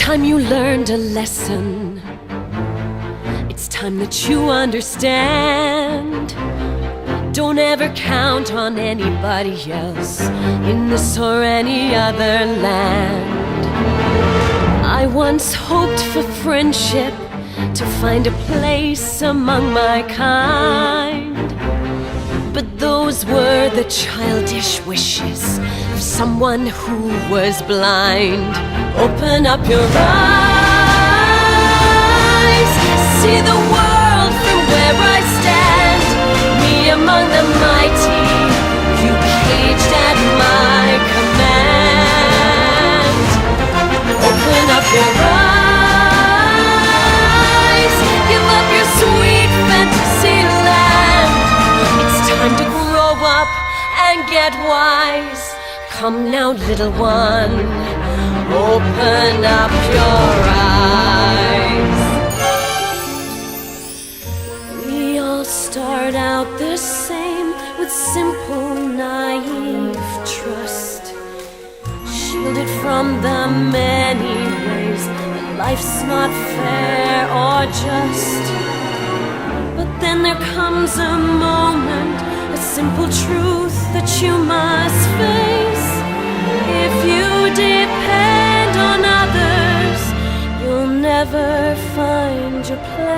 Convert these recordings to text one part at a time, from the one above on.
time you learned a lesson. It's time that you understand. Don't ever count on anybody else in this or any other land. I once hoped for friendship, to find a place among my kind. But those were the childish wishes of someone who was blind. Open up your eyes, see the world from where I stand. Me among the mighty, you caged at my command. Open up your eyes, give up your sweet fantasy land. It's time to grow up and get wise. Come now, little one, open up your eyes. We all start out the same, with simple, naive trust, shielded from the many ways that life's not fair or just. But then there comes a moment, a simple truth that you must face. If you depend on others, you'll never find your place.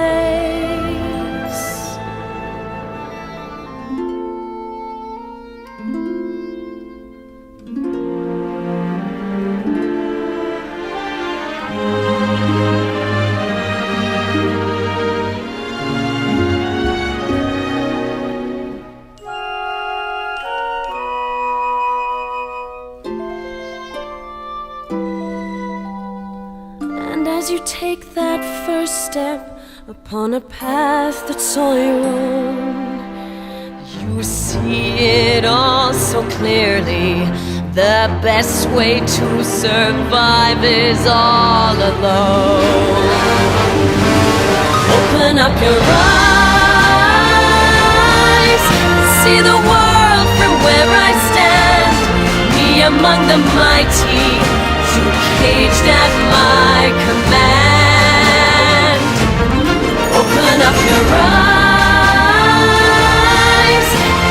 As you take that first step upon a path that's all your own, you see it all so clearly. The best way to survive is all alone. Open up your eyes, see the world from where I stand. Me among the mighty, you caged at my command. Open up your eyes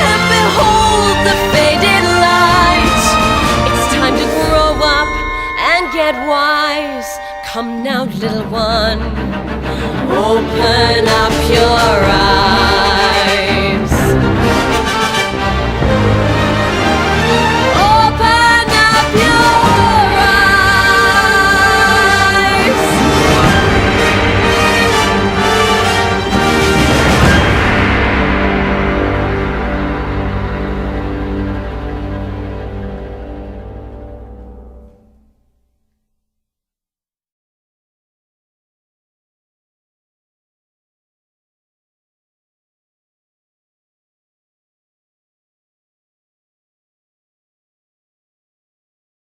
and behold the faded light. It's time to grow up and get wise. Come now, little one, open up your eyes.